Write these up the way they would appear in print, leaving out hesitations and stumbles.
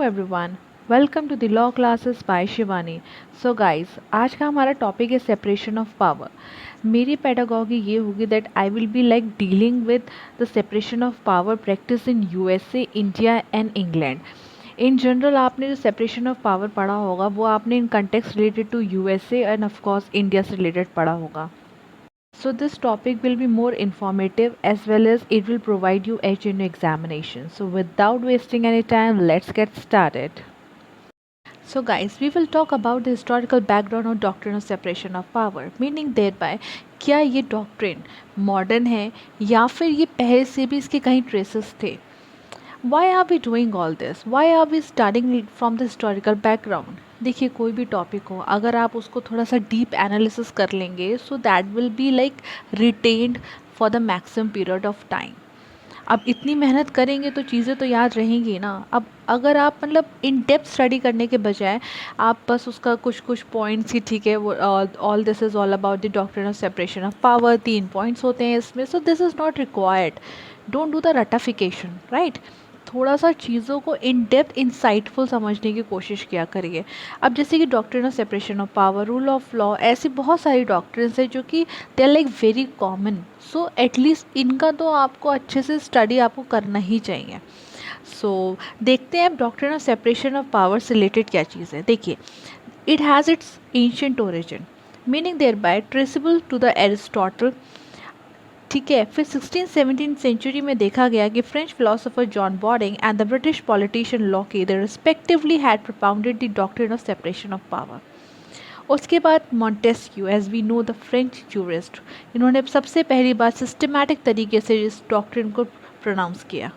everyone, welcome to the law classes by Shivani. So guys, आज का हमारा टॉपिक है सेपरेशन ऑफ पावर। मेरी पेडागॉगी ये होगी that I will be like dealing with the separation of power practice in USA, India and England. In general आपने जो separation of power पढ़ा होगा वो आपने इन context related to USA and of course India से रिलेटेड पढ़ा होगा। So this topic will be more informative as well as it will provide you edge in your examination. So without wasting any time, let's get started. So guys, we will talk about the historical background of doctrine of separation of power, meaning thereby क्या ये doctrine modern है या फिर ये पहले से भी इसके कहीं traces थे। Why are we doing all this? Why are we studying from the historical background? देखिए, कोई भी टॉपिक हो अगर आप उसको थोड़ा सा डीप एनालिसिस कर लेंगे सो that will be like retained for the maximum period of time. अब इतनी मेहनत करेंगे तो चीज़ें तो याद रहेंगी ना। अब अगर आप मतलब इन डेप्थ स्टडी करने के बजाय आप बस उसका कुछ कुछ पॉइंट्स ही, ठीक है, वो all this is all about the doctrine of separation of power, 3 points होते हैं इसमें, so this is not required. Don't do the ratification, right. थोड़ा सा चीज़ों को इन डेप्थ इंसाइटफुल समझने की कोशिश किया करिए। अब जैसे कि doctrine of separation of power, rule of law, ऐसी बहुत सारी डॉक्ट्रिन्स हैं जो कि they are like very common. So at least इनका तो आपको अच्छे से स्टडी आपको करना ही चाहिए। सो देखते हैं अब doctrine of separation of power से रिलेटेड क्या चीज़ है। देखिए, it has its ancient origin, meaning thereby traceable to the Aristotle. ठीक है, फिर 16-17 सेंचुरी में देखा गया कि French philosopher John Bodin and the British politician Locke they respectively had propounded the doctrine of separation of power. उसके बाद Montesquieu, as we know the French jurist, इन्होंने सबसे पहली बार सिस्टमैटिक तरीके से इस डॉक्ट्रिन को प्रोनाउंस किया।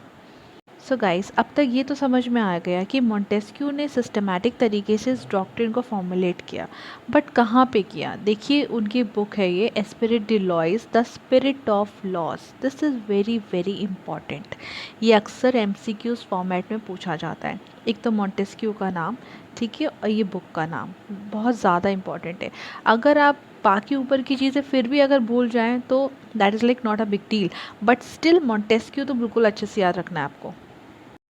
सो गाइस, अब तक ये तो समझ में आ गया कि मॉन्टेस्क्यू ने सिस्टमैटिक तरीके से इस डॉक्ट्रिन को फॉर्मुलेट किया, बट कहाँ पे किया? देखिए, उनकी बुक है ये Spirit D लॉइस, the spirit of loss. This is very very important. ये अक्सर एमसीक्यूज फॉर्मेट में पूछा जाता है। एक तो मॉन्टेस्क्यू का नाम, ठीक है, और ये बुक का नाम बहुत ज़्यादा इंपॉर्टेंट है। अगर आप बाकी ऊपर की चीज़ें फिर भी अगर भूल जाएं तो that is like not a big deal, but still Montesquieu तो बिल्कुल अच्छे से याद रखना है आपको।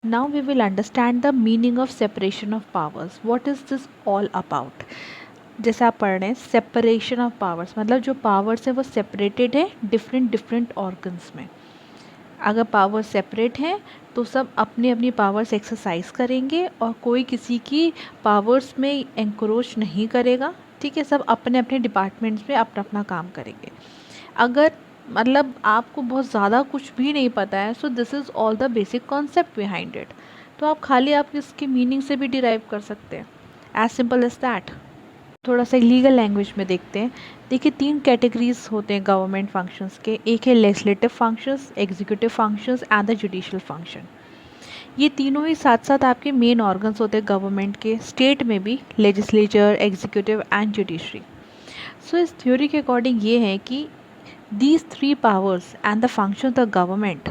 Now we will understand the meaning of separation of powers. What is this all about? जैसे आप पढ़ रहे हैं सेपरेशन ऑफ पावर्स, मतलब जो पावर्स है वो सेपरेटेड है डिफरेंट ऑर्गन्स में। अगर पावर सेपरेट हैं तो सब अपनी अपनी पावर्स एक्सरसाइज करेंगे और कोई किसी की पावर्स में एंक्रोच नहीं करेगा। ठीक है, सब अपने अपने डिपार्टमेंट्स में अपना अपना काम करेंगे। अगर मतलब आपको बहुत ज़्यादा कुछ भी नहीं पता है, so this is all the basic concept behind it, तो आप खाली आप इसके मीनिंग से भी डिराइव कर सकते हैं, एज सिंपल एज दैट। थोड़ा सा लीगल लैंग्वेज में देखते हैं। देखिए, 3 कैटेगरीज होते हैं गवर्नमेंट फंक्शंस के। एक है legislative functions, executive functions and the judicial function. ये तीनों ही साथ साथ आपके मेन ऑर्गन्स होते हैं गवर्नमेंट के। स्टेट में भी लेजिस्लेचर, एग्जीक्यूटिव एंड जुडिशरी। सो इस थ्योरी के अकॉर्डिंग ये है कि these 3 powers and the function of the government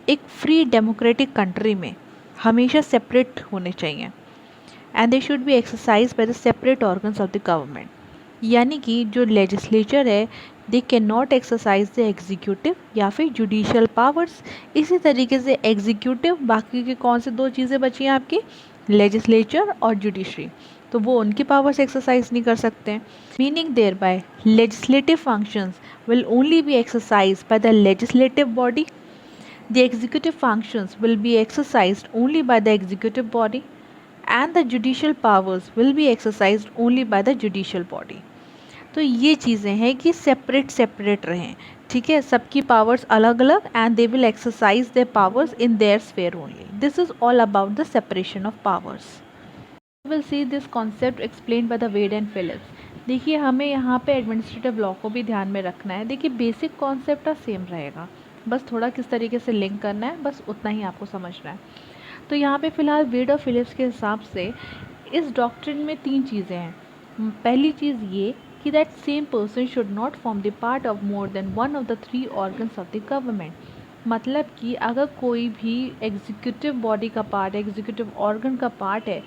एक फ्री डेमोक्रेटिक कंट्री में हमेशा सेपरेट होने चाहिए, and they should be exercise by the separate organs of the government. यानी कि जो लेजिस्लेचर है they can not exercise the executive या फिर जुडिशियल पावर्स। इसी तरीके से एग्जीक्यूटिव, बाकी के कौन से 2 चीज़ें बची हैं आपकी, लेजिस्लेचर और जुडिशरी, तो वो उनकी पावर्स एक्सरसाइज नहीं कर सकते हैं। Meaning thereby legislative functions will only be exercised by the legislative body. The executive functions will be exercised only by the executive body, and the judicial powers will be exercised only by the judicial body. तो ये चीज़ें हैं कि separate रहें, ठीक है, सबकी powers अलग अलग, and they will exercise their powers in their sphere only. This is all about the separation of powers. We will see this concept explain by the Wade and Phillips. देखिए, हमें यहाँ पे एडमिनिस्ट्रेटिव लॉ को भी ध्यान में रखना है। देखिए, बेसिक कॉन्सेप्ट सेम रहेगा, बस थोड़ा किस तरीके से लिंक करना है, बस उतना ही आपको समझना है। तो यहाँ पे फ़िलहाल वेड और फिलिप्स के हिसाब से इस डॉक्ट्रिन में 3 चीज़ें हैं। पहली चीज़ ये कि that same person should not form the part of more than one of the 3 organs of the government. मतलब कि अगर कोई भी एग्जीक्यूटिव बॉडी का पार्ट, एग्जीक्यूटिव ऑर्गन का पार्ट है,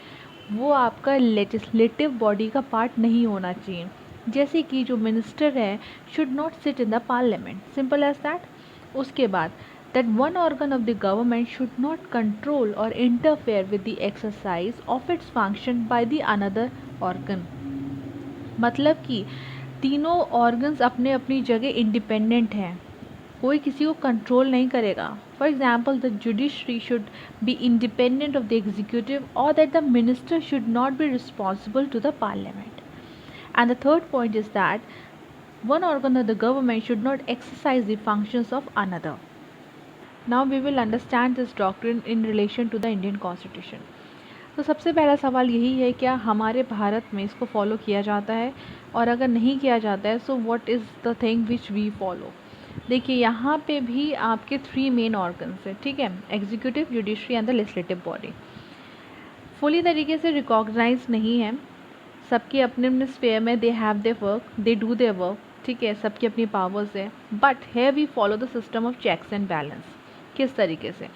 वो आपका लेजिस्लेटिव बॉडी का पार्ट नहीं होना चाहिए। जैसे कि जो मिनिस्टर है should not sit in the parliament, simple as that. उसके बाद that one organ of the government should not control or interfere with the exercise of its function by the another organ. मतलब कि तीनों organs अपने अपनी जगह independent हैं, कोई किसी को कंट्रोल नहीं करेगा. For example the judiciary should be independent of the executive और that the minister should not be responsible to the parliament. And the third point is that one organ of the government should not exercise the functions of another. Now we will understand this doctrine in relation to the Indian Constitution. तो सबसे पहला सवाल यही है, क्या हमारे भारत में इसको फॉलो किया जाता है, और अगर नहीं किया जाता है so what is the thing which we follow. देखिए यहाँ पे भी आपके 3 मेन ऑर्गन्स हैं, ठीक है, executive, judiciary and the legislative body. Fully तरीके से रिकॉग्नाइज नहीं है, सबके अपने अपने स्फेयर में they have their work, they do their work, ठीक है, सबकी अपनी पावर्स है. But here we follow the system of checks and balance. किस तरीके से?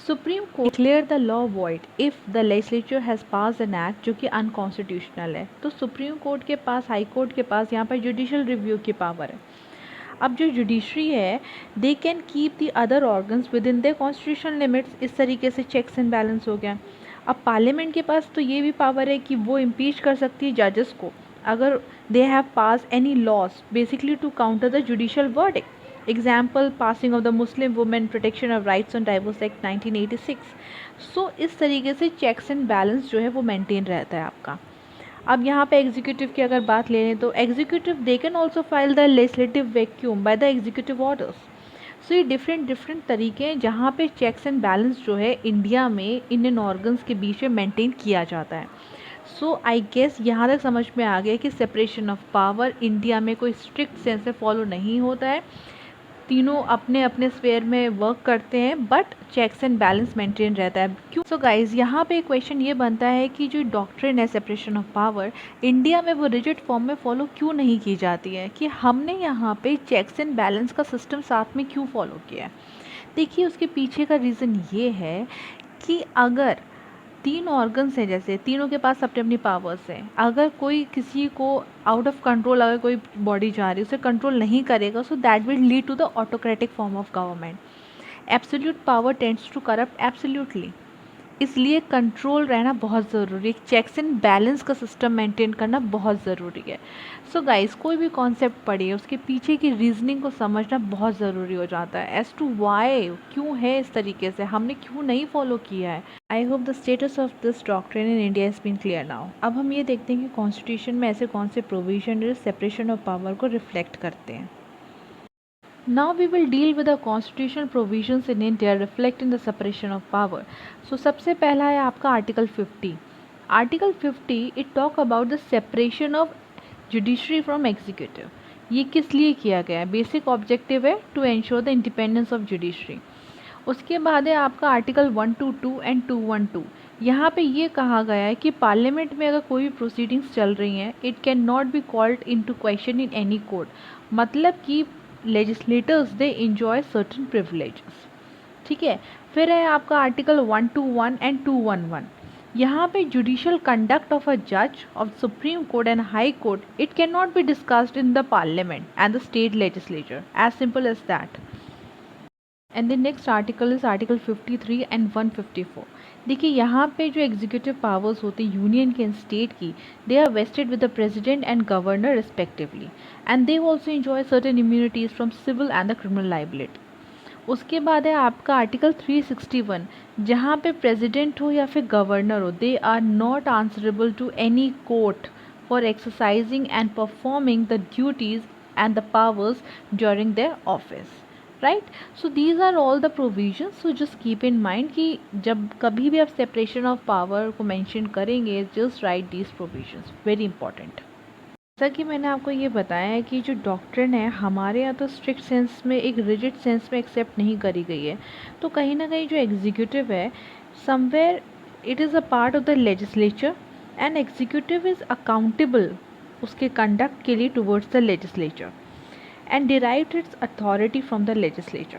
Supreme Court declare the law void if the legislature has pass an act जो कि अनकॉन्स्टिट्यूशनल है. तो सुप्रीम कोर्ट के पास, हाई कोर्ट के पास यहाँ पर जुडिशल रिव्यू की पावर है. अब जो जुडिशरी है they can keep the other organs with in their constitutional limits. इस तरीके से चेक्स एंड बैलेंस हो गया. अब पार्लियामेंट के पास तो ये भी पावर है कि वो इम्पीच कर सकती है जजेस को अगर they have passed any laws basically to counter the judicial verdict. Example, passing of the Muslim Women Protection of Rights on Divorce Act 1986. So इस तरीके से checks and balance जो है वो maintain रहता है आपका. अब यहाँ पे एग्जीक्यूटिव की अगर बात ले लें तो executive they can also file the legislative vacuum by the executive orders. So ये डिफरेंट तरीके हैं जहाँ पे चेक्स एंड बैलेंस जो है इंडिया में इंडियन ऑर्गन्स के बीच में मेंटेन किया जाता है. सो आई गेस यहाँ तक समझ में आ गया कि सेपरेशन ऑफ पावर इंडिया में कोई स्ट्रिक्ट सेंस से फॉलो नहीं होता है. तीनों अपने अपने स्फेयर में वर्क करते हैं but checks and balance maintain रहता है. क्यों? सो गाइज यहाँ पे क्वेश्चन ये बनता है कि जो डॉक्ट्रिन है सेपरेशन ऑफ पावर इंडिया में वो रिजिड फॉर्म में फॉलो क्यों नहीं की जाती है, कि हमने यहाँ पे चेक्स एंड बैलेंस का सिस्टम साथ में क्यों फॉलो किया है. देखिए उसके पीछे का रीज़न ये है कि अगर 3 ऑर्गन्स हैं, जैसे तीनों के पास अपनी अपनी पावर्स हैं, अगर कोई किसी को आउट ऑफ कंट्रोल अगर कोई बॉडी जा रही है उसे कंट्रोल नहीं करेगा so that will lead to the autocratic form of government. Absolute power tends to corrupt absolutely. इसलिए कंट्रोल रहना बहुत ज़रूरी है, चेक्स एंड बैलेंस का सिस्टम मेंटेन करना बहुत ज़रूरी है. सो गाइस कोई भी कॉन्सेप्ट पढ़िए उसके पीछे की रीजनिंग को समझना बहुत ज़रूरी हो जाता है एज टू वाई, क्यों है इस तरीके से, हमने क्यों नहीं फॉलो किया है. I hope the status of this doctrine in India has been clear now. अब हम ये देखते हैं कि कॉन्स्टिट्यूशन में ऐसे कौन से प्रोविजन जो सेपरेशन ऑफ पावर को रिफ्लेक्ट करते हैं. Now we will deal with the constitutional provisions in India reflecting the separation of power. So सबसे पहला है आपका article 50. Article 50 it talk about the separation of judiciary from executive. ये किस लिए किया गया है? बेसिक ऑब्जेक्टिव है to ensure the independence of judiciary. उसके बाद है आपका आर्टिकल 122 एंड 212. यहाँ पे ये कहा गया है कि पार्लियामेंट में अगर कोई भी प्रोसीडिंग्स चल रही हैं it can not be called into question in any court. मतलब कि legislators they enjoy certain privileges. ठीक है. फिर है आपका आर्टिकल 121 एंड 211. यहाँ पे जुडिशियल कंडक्ट ऑफ अ जज of supreme court and high court it can not be discussed in the parliament and the state legislature, as simple as that. And the next article is article 53 and 154. देखिए यहाँ पे जो executive powers होती हैं union के and state की, they are vested with the president and governor respectively and they also enjoy certain immunities from civil and the criminal liability. उसके बाद है आपका आर्टिकल 361 जहाँ पे प्रेसिडेंट हो या फिर गवर्नर हो, they are not answerable to any court for exercising and performing the duties and the powers during their office. Right. So these are all the provisions. So just keep in mind कि जब कभी भी आप separation of power को mention करेंगे just write these provisions, very important. जैसा कि मैंने आपको ये बताया है कि जो डॉक्ट्रिन है हमारे यहाँ तो स्ट्रिक्ट सेंस में, एक रिजिड सेंस में एक्सेप्ट नहीं करी गई है. तो कहीं ना कहीं जो एग्जीक्यूटिव है somewhere it is a part of the legislature and executive is accountable उसके कंडक्ट के लिए towards the legislature and derived its authority from the legislature.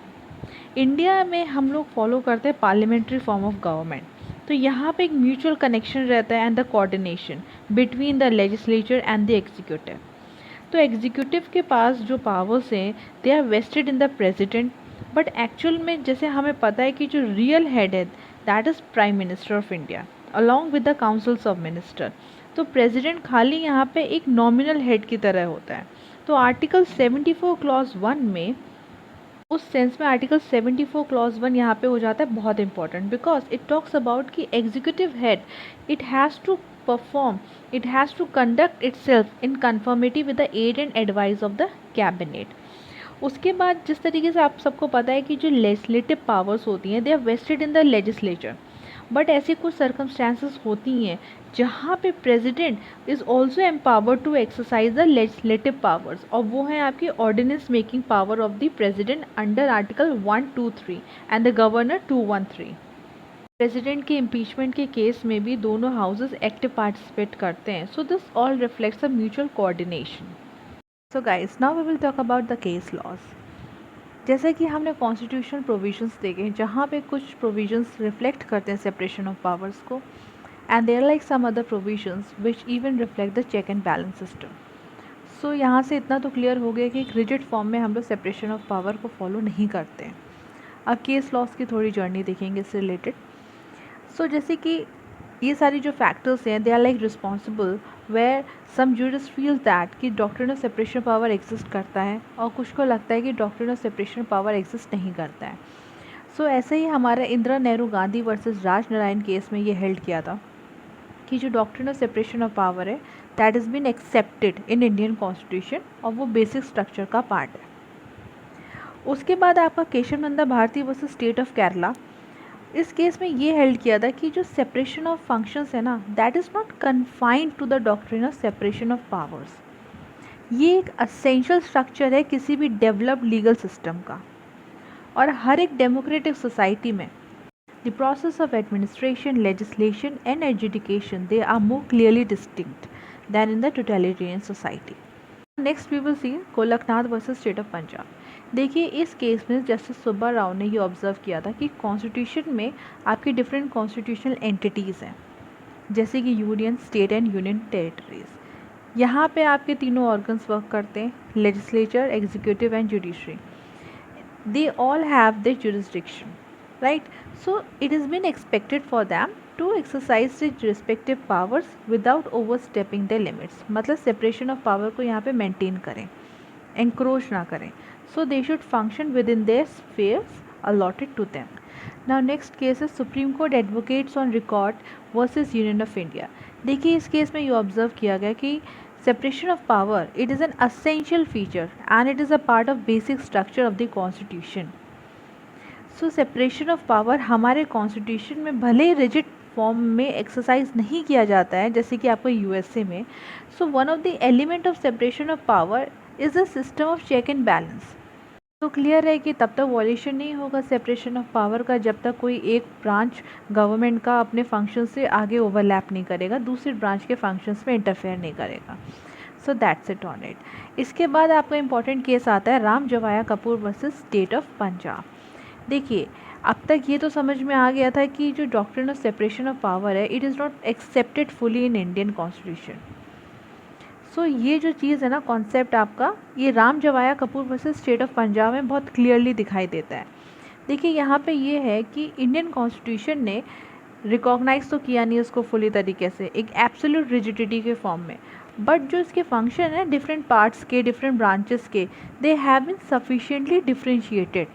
India में हम लोग फॉलो करते हैं पार्लियामेंट्री फॉर्म ऑफ गवर्नमेंट. तो यहाँ पे एक म्यूचुअल कनेक्शन रहता है and the coordination between the legislature and the executive. तो एग्जीक्यूटिव के पास जो पावर्स हैं they are vested in the president, but actual में जैसे हमें पता है कि जो रियल हेड है that is prime minister of India along with the councils of minister. तो प्रेसिडेंट खाली यहाँ पे एक नॉमिनल हेड की तरह होता है। तो आर्टिकल 74 क्लॉज 1 में, उस सेंस में आर्टिकल 74 क्लॉज 1 यहाँ पे हो जाता है बहुत important, because it talks about कि executive head it has to perform, it has to conduct itself in conformity with the aid and advice of the cabinet. उसके बाद जिस तरीके से आप सबको पता है कि जो लेजिस्लेटिव पावर्स होती हैं they are vested in the legislature, but ऐसी कुछ सर्कमस्टांसेस होती हैं जहाँ पे president is also empowered to exercise the legislative powers, और वो है आपकी ordinance making power of the president under article 123 and the governor 213। President के इम्पीचमेंट के केस में भी दोनों हाउसेस एक्टिव पार्टिसिपेट करते हैं। So this all reflects a mutual coordination. So guys, now we will talk about the case laws. जैसे कि हमने कॉन्स्टिट्यूशनल प्रोविजंस देखे जहाँ पे कुछ प्रोविजंस रिफ्लेक्ट करते हैं सेपरेशन ऑफ पावर्स को, and there like some other provisions which even reflect the check and balance system. So यहाँ से इतना तो क्लियर हो गया कि एक रिजिड फॉर्म में हम लोग सेपरेशन ऑफ पावर को फॉलो नहीं करते हैं। अब केस लॉस की थोड़ी जर्नी देखेंगे इससे रिलेटेड। सो जैसे कि ये सारी जो फैक्टर्स हैं they are like responsible where some jurist feels that कि doctrine of separation power exist करता है और कुछ को लगता है कि doctrine of separation power exist नहीं करता है। सो ऐसे ही हमारा इंदिरा नेहरू गांधी वर्सेस राज नारायण केस में ये हेल्ड किया था कि जो doctrine of separation of power है that is been accepted in Indian constitution और वो बेसिक स्ट्रक्चर का पार्ट है। उसके बाद आपका Kesavananda Bharati versus state of Kerala, इस केस में ये हेल्ड किया था कि जो सेपरेशन ऑफ फंक्शंस है ना that is not confined to the doctrine of separation of powers. ये एक असेंशियल स्ट्रक्चर है किसी भी डेवलप्ड लीगल सिस्टम का, और हर एक डेमोक्रेटिक सोसाइटी में the process of administration, legislation and education they are more clearly distinct than in the totalitarian society. Next we will see Golaknath versus state of Punjab. देखिए इस केस में जस्टिस सुब्बा राव ने ये ऑब्जर्व किया था कि कॉन्स्टिट्यूशन में आपकी डिफरेंट कॉन्स्टिट्यूशनल एंटिटीज़ हैं जैसे कि union, state and union territories. यहाँ पे आपके तीनों ऑर्गन्स वर्क करते हैं, legislature, executive and judiciary. They all have the jurisdiction, right? So it is been expected for them to exercise the respective powers without overstepping the limits. मतलब separation of power को यहाँ पे maintain करें, encroach ना करें। So they should function within their spheres allotted to them. Now next case is Supreme Court Advocates on Record versus Union of India. देखिए इस case में ये ऑब्जर्व किया गया कि separation of power it is an essential feature and it is a part of basic structure of the constitution. So separation of power हमारे constitution में भले ही रिजिड फॉर्म में एक्सरसाइज नहीं किया जाता है जैसे कि आपको यूएसए में। So one of the element of separation of power is a system of check and balance. तो क्लियर है कि तब तक वॉल्यूशन नहीं होगा सेपरेशन ऑफ पावर का जब तक कोई एक ब्रांच गवर्नमेंट का अपने फंक्शन से आगे ओवरलैप नहीं करेगा, दूसरी ब्रांच के फंक्शंस में इंटरफेयर नहीं करेगा। So that's it on it. इसके बाद आपका इंपॉर्टेंट केस आता है Ram Jawaya Kapur versus state of Punjab. देखिए अब तक ये तो समझ में आ गया था कि जो doctrine of separation of power है it is not accepted fully in Indian constitution. So ये जो चीज़ है ना कॉन्सेप्ट आपका, ये Ram Jawaya Kapur versus state of Punjab में बहुत क्लियरली दिखाई देता है। देखिए यहाँ पे ये है कि इंडियन कॉन्स्टिट्यूशन ने रिकॉग्नाइज तो किया नहीं उसको फुली तरीके से एक एब्सोल्यूट रिजिडिटी के फॉर्म में, बट जो इसके फंक्शन है डिफरेंट पार्ट्स के, डिफरेंट ब्रांचेस के, they have been sufficiently differentiated.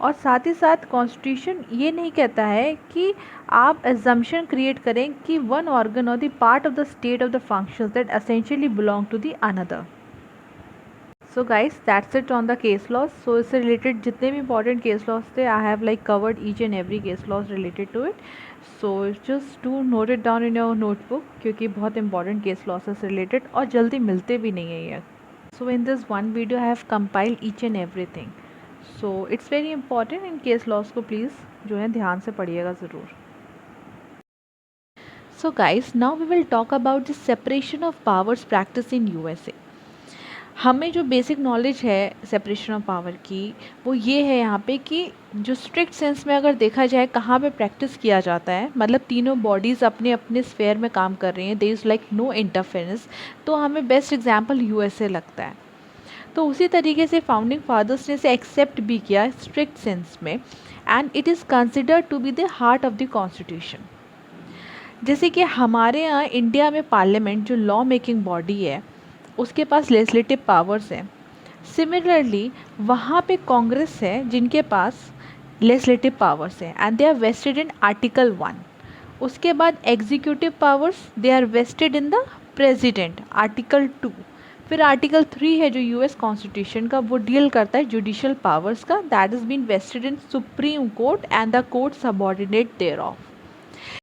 और साथ ही साथ कॉन्स्टिट्यूशन ये नहीं कहता है कि आप एजम्पशन क्रिएट करें कि वन ऑर्गन और the part of the state of the functions that essentially belong to the another. So guys that's it on the case laws. So इससे रिलेटेड जितने भी इंपॉर्टेंट केस लॉज थे I have like covered each and every case laws related to it. So just to note it down in your notebook क्योंकि बहुत important case laws से related और जल्दी मिलते भी नहीं है ये। So in this one video I have compiled each and everything. So it's very important in case laws को प्लीज़ जो है ध्यान से पढ़िएगा ज़रूर। So guys now we will talk about the separation of powers practice in USA. हमें जो basic knowledge है सेपरेशन ऑफ पावर की वो ये है यहाँ पे कि जो स्ट्रिक्ट सेंस में अगर देखा जाए कहाँ पे प्रैक्टिस किया जाता है, मतलब तीनों बॉडीज़ अपने अपने स्फेयर में काम कर रही हैं, there is like no interference, तो हमें बेस्ट एग्जांपल यूएसए लगता है। तो उसी तरीके से फाउंडिंग फादर्स ने इसे एक्सेप्ट भी किया स्ट्रिक्ट सेंस में, and it is considered to be the heart of the constitution. जैसे कि हमारे यहाँ इंडिया में पार्लियामेंट जो लॉ मेकिंग बॉडी है उसके पास लेजिस्लेटिव पावर्स हैं। सिमिलरली वहाँ पे कांग्रेस है जिनके पास लेजिस्लेटिव पावर्स हैं and they are vested in article 1। उसके बाद executive powers they are vested in the president article 2। फिर आर्टिकल 3 है जो यूएस कॉन्स्टिट्यूशन का, वो डील करता है जुडिशियल पावर्स का, that is been vested in supreme court and the court subordinate thereof.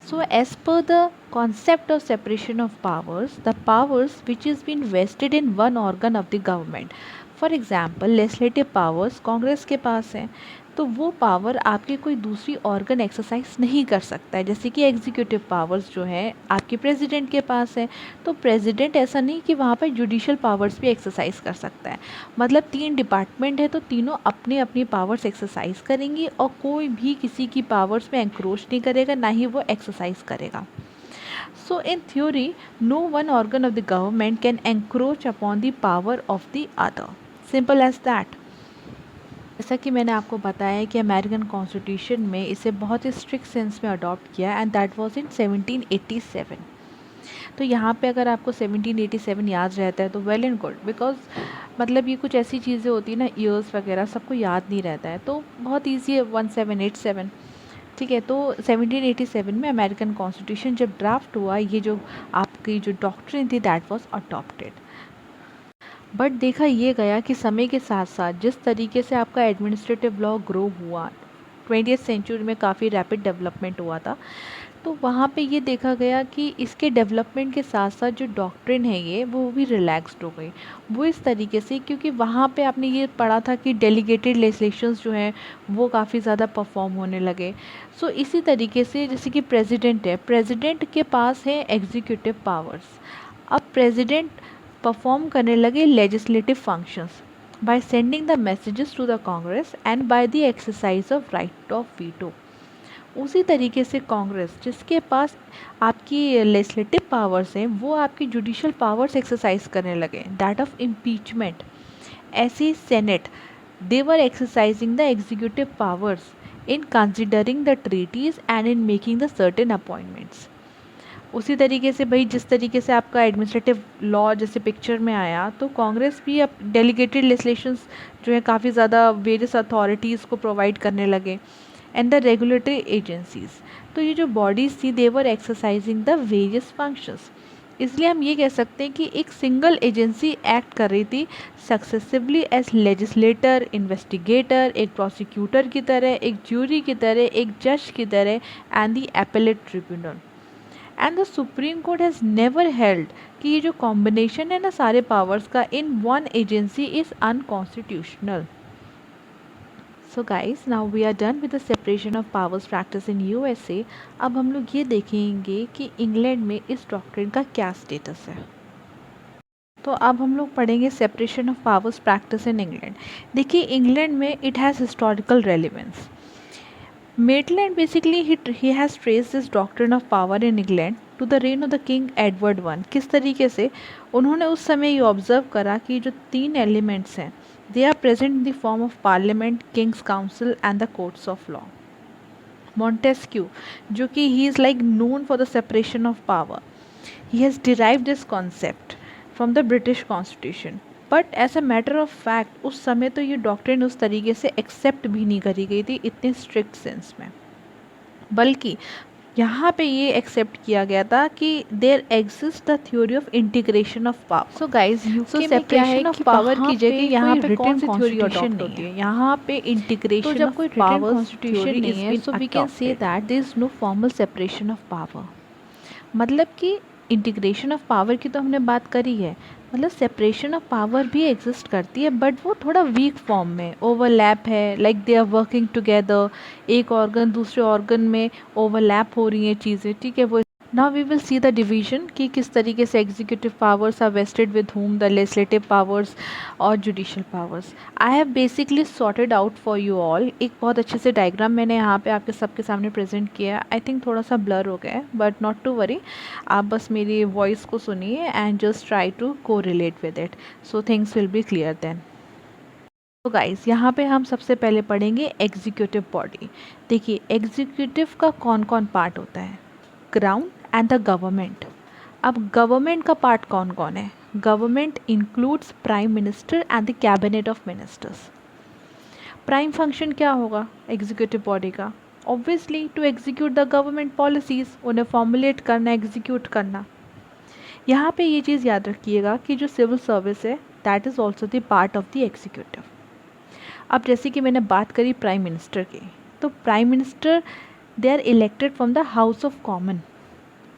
So as per the concept of separation of powers, the powers which is been vested in one organ of the government, for example legislative powers Congress के पास है, तो वो power आपके कोई दूसरी organ exercise नहीं कर सकता है। जैसे कि एग्जीक्यूटिव पावर्स जो है आपके प्रेसिडेंट के पास है, तो प्रेसिडेंट ऐसा नहीं कि वहाँ पर जुडिशियल पावर्स भी एक्सरसाइज कर सकता है। मतलब 3 डिपार्टमेंट है तो तीनों अपनी अपनी पावर्स एक्सरसाइज करेंगी और कोई भी किसी की पावर्स में एंक्रोच नहीं करेगा, ना ही वो एक्सरसाइज करेगा। So in theory, no one organ of the government can encroach upon the power of the other. Simple as that. जैसा कि मैंने आपको बताया कि अमेरिकन कॉन्स्टिट्यूशन में इसे बहुत ही स्ट्रिक्ट सेंस में अडॉप्ट किया एंड दैट वाज इन 1787। तो यहाँ पे अगर आपको 1787 याद रहता है तो वेल एंड गुड, बिकॉज मतलब ये कुछ ऐसी चीज़ें होती है ना, ईयर्स वगैरह सबको याद नहीं रहता है, तो बहुत ईजी है 1787। ठीक है, तो 1787 में अमेरिकन कॉन्स्टिट्यूशन जब ड्राफ्ट हुआ, ये जो आपकी जो डॉक्ट्रिन थी दैट वाज अडॉप्टेड। बट देखा ये गया कि समय के साथ साथ जिस तरीके से आपका एडमिनिस्ट्रेटिव लॉ ग्रो हुआ, 20th सेंचुरी में काफ़ी रैपिड डेवलपमेंट हुआ था, तो वहाँ पे ये देखा गया कि इसके डेवलपमेंट के साथ साथ जो डॉक्ट्रिन है ये वो भी रिलैक्स्ड हो गई। वो इस तरीके से क्योंकि वहाँ पे आपने ये पढ़ा था कि डेलीगेटेड लेजिस्लेशंस जो हैं वो काफ़ी ज़्यादा परफॉर्म होने लगे। सो इसी तरीके से जैसे कि प्रेसिडेंट है, प्रेसिडेंट के पास है एग्जीक्यूटिव पावर्स। अब प्रेसिडेंट परफॉर्म करने लगे legislative functions by sending the messages to the Congress and by the exercise of right of veto. उसी तरीके से कांग्रेस जिसके पास आपकी लेजिस्लेटिव पावर्स हैं वो आपकी जुडिशियल पावर्स एक्सरसाइज करने लगे, दैट ऑफ इम्पीचमेंट। ऐसे ही senate, they were exercising the executive powers in considering the treaties and in making the certain appointments. उसी तरीके से भाई जिस तरीके से आपका एडमिनिस्ट्रेटिव लॉ जैसे पिक्चर में आया, तो कांग्रेस भी अब डेलीगेटेड लेजिस्लेशंस जो है काफ़ी ज़्यादा वेरियस अथॉरिटीज़ को प्रोवाइड करने लगे एंड द रेगुलेटरी एजेंसीज। तो ये जो बॉडीज़ थी दे were exercising the various functions. इसलिए हम ये कह सकते हैं कि एक सिंगल एजेंसी एक्ट कर रही थी सक्सेसिवली एज लेजिस्लेटर, इन्वेस्टिगेटर, एक प्रोसिक्यूटर की तरह, एक ज्यूरी की तरह, एक जज की तरह and the appellate tribunal. And the supreme court has never held कि ये जो कॉम्बिनेशन है ना सारे पावर्स का in one agency is unconstitutional. So guys, now we are done with the separation of powers practice in USA. अब हम लोग ये देखेंगे कि इंग्लैंड में इस डॉक्ट्रिन का क्या स्टेटस है। तो अब हम लोग पढ़ेंगे separation of powers practice in England. देखिए इंग्लैंड में it has historical relevance. Maitland basically he has traced this doctrine of power in England to the reign of the King Edward I। किस तरीके से उन्होंने उस समय ये ऑब्जर्व करा कि जो 3 एलिमेंट्स हैं they are present in the form of parliament, kings council and the courts of law. Montesquieu जो कि he is like known for the separation of power, he has derived this concept from the British constitution. But as a matter of fact उस समय तो ये doctrine उस तरीके से accept भी नहीं करी गई थी इतने स्ट्रिक्ट सेंस में, बल्कि यहाँ पे ये एक्सेप्ट किया गया था कि there exist the theory of integration of power. So guys UK में क्या है कि पावर की जगह यहाँ पे कौन सी थ्योरी अडॉप्ट होती है, यहाँ पे इंटीग्रेशन ऑफ पावर कॉन्स्टिट्यूशन नहीं है, so we can say that there is no formal separation of power. मतलब कि इंटीग्रेशन ऑफ पावर की तो हमने बात करी है, मतलब सेपरेशन ऑफ पावर भी एग्जिस्ट करती है बट वो थोड़ा वीक फॉर्म में ओवरलैप है, like they are working together, एक ऑर्गन दूसरे ऑर्गन में ओवरलैप हो रही हैं चीज़ें। ठीक है, वो now we will see the division कि किस तरीके से executive powers are vested with whom, the legislative powers और judicial powers. I have basically sorted out for you all. एक बहुत अच्छे से डायग्राम मैंने यहाँ पे आपके सबके सामने प्रेजेंट किया। आई थिंक थोड़ा सा ब्लर हो गया है बट नॉट टू वरी, आप बस मेरी वॉइस को सुनिए and just try to correlate with it, so things will be clear then. तो गाइस यहाँ पे हम सबसे पहले पढ़ेंगे एग्जीक्यूटिव बॉडी। देखिए एग्जीक्यूटिव का कौन कौन पार्ट होता है, क्राउन एंड द गवर्नमेंट। अब गवर्नमेंट का पार्ट कौन कौन है, government includes prime minister and the cabinet of ministers. Prime function क्या होगा एग्जीक्यूटिव बॉडी का, obviously to execute the government policies, उन्हें फॉर्मुलेट करना, एग्जीक्यूट करना। यहाँ पे ये चीज़ याद रखिएगा कि जो सिविल सर्विस है that is also the part of the executive. अब जैसे कि मैंने बात करी प्राइम मिनिस्टर की, तो prime minister they are elected from the house of common,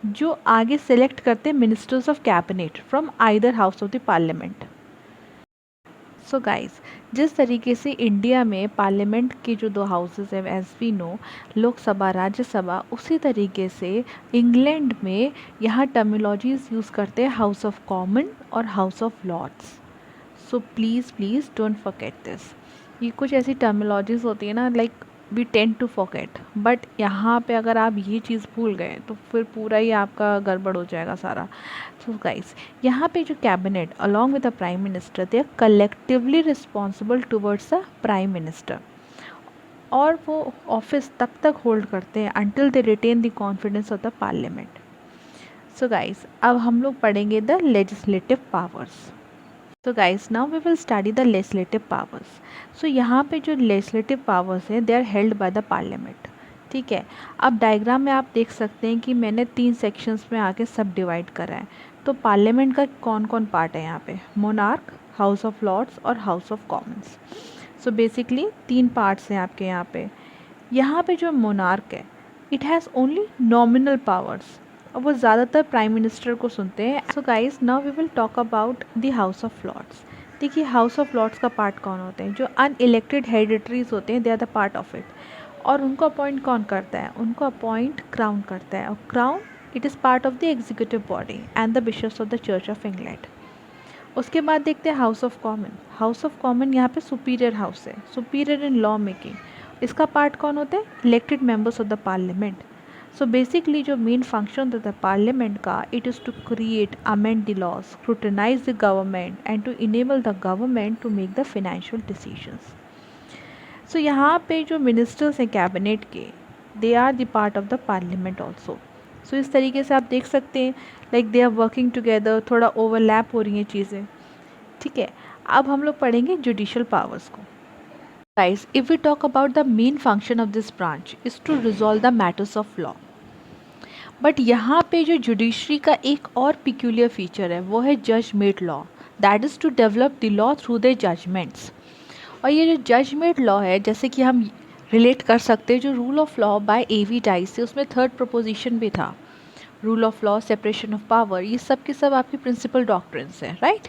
जो आगे सेलेक्ट करते हैं ministers of cabinet from either house of the parliament. So guys, जिस तरीके से इंडिया में पार्लियामेंट के जो दो हाउसेस हैं as we know, Lok Sabha Rajya Sabha, उसी तरीके से इंग्लैंड में यहाँ टर्मिनोलॉजीज यूज़ करते हैं हाउस ऑफ कॉमन और house of lords. So please please don't forget this. ये कुछ ऐसी टर्मिनोलॉजीज होती है ना, like we tend to forget, but यहाँ पे अगर आप ये चीज़ भूल गए तो फिर पूरा ही आपका गड़बड़ हो जाएगा सारा। सो गाइस, यहाँ पे जो cabinet along with the prime minister they are collectively responsible towards the prime minister, और वो ऑफिस तब तक होल्ड करते हैं until they retain the confidence of the parliament. So guys, अब हम लोग पढ़ेंगे द लेजिस्लेटिव पावर्स। तो guys now we will study the legislative powers. So यहाँ पे जो लेजिस्लेटिव पावर्स हैं they are held by the parliament. ठीक है, अब डायग्राम में आप देख सकते हैं कि मैंने 3 सेक्शंस में आके सब डिवाइड करा है। तो पार्लियामेंट का कौन कौन पार्ट है यहाँ पे, मोनार्क, हाउस ऑफ लॉर्ड्स और house of commons. So basically 3 parts हैं आपके यहाँ पे। यहाँ पे जो मोनार्क है it has only nominal powers, और वो ज़्यादातर प्राइम मिनिस्टर को सुनते हैं। So guys now we will talk about the house of lords. देखिए हाउस ऑफ लॉर्ड्स का पार्ट कौन होते हैं, जो अनइलेक्टेड हेरिडिटरीज होते हैं they are the part of it. और उनको अपॉइंट कौन करता है, उनको अपॉइंट क्राउन करता है, और crown it is part of the executive body and the bishops of the church of England. उसके बाद देखते हैं house of common. House of common यहाँ पे सुपीरियर हाउस है, सुपीरियर इन लॉ मेकिंग। इसका पार्ट कौन होते हैं, elected members of the parliament. So basically जो मेन फंक्शन होता है पार्लियामेंट का, it is to create, amend the laws, scrutinise the government and to enable the government to make the financial decisions. So यहाँ पे जो ministers हैं cabinet के, they are the part of the parliament also. So इस तरीके से आप देख सकते हैं like they are working together, थोड़ा ओवरलैप हो रही हैं चीज़ें। ठीक है, अब हम लोग पढ़ेंगे जुडिशल पावर्स को। Guys, if we talk about the main function of this branch is to resolve the matters of law. But यहाँ पे जो जुडिशरी का एक और पिक्यूलियर फीचर है वो है जज made law, that is to develop the law through the judgments. और ये जो जज मेड लॉ है, जैसे कि हम रिलेट कर सकते हैं जो rule of law by AV टाइस से, उसमें थर्ड प्रोपोजिशन भी था, rule of law, separation of power, ये सब के सब आपकी प्रिंसिपल डॉक्ट्रिन्स हैं, राइट।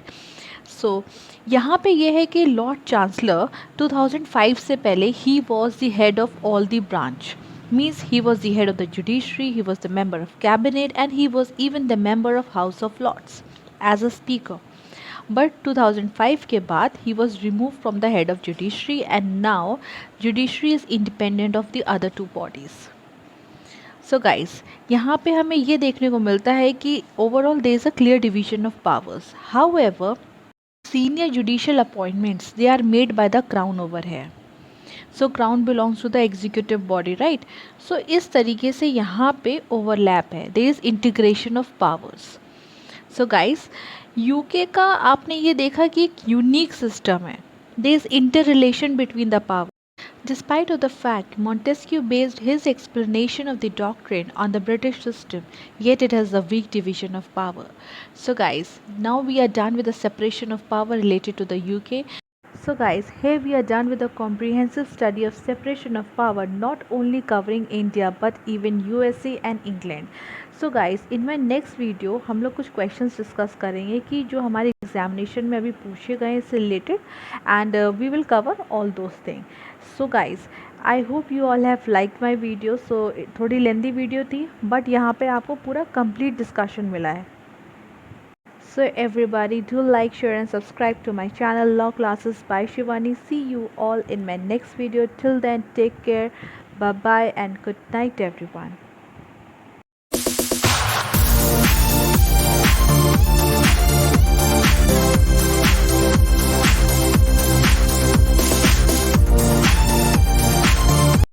सो यहाँ पे ये है कि लॉर्ड चांसलर 2005 से पहले ही was the head of all the branch, means he was the head of the judiciary, he was the member of cabinet and he was even the member of house of lords as a speaker. But 2005 के बाद he was remove from the head of judiciary and now judiciary is independent of the other 2 bodies. So guys, यहाँ पे हमें ये देखने को मिलता है कि overall there is a clear division of powers. However senior judicial appointments they are made by the crown over here. So crown belongs to the executive body, right? So इस तरीके से यहाँ पे overlap है, there is integration of powers. So guys, UK का आपने ये देखा कि एक unique system है, there is interrelation between the powers. Despite of the fact Montesquieu based his explanation of the doctrine on the British system, yet it has a weak division of power. So guys, now we are done with the separation of power related to the UK. So guys, here we are done with a comprehensive study of separation of power, not only covering India but even USA and England. So guys, in my next video हम लोग कुछ questions discuss करेंगे कि जो हमारे examination में अभी पूछे गए इससे related, and we will cover all those things. So guys, I hope you all have liked my video. So थोड़ी lengthy video थी but यहाँ पे आपको पूरा complete discussion मिला है. So everybody do like, share and subscribe to my channel Law Classes by Shivani. See you all in my next video. Till then, take care, bye bye and good night everyone.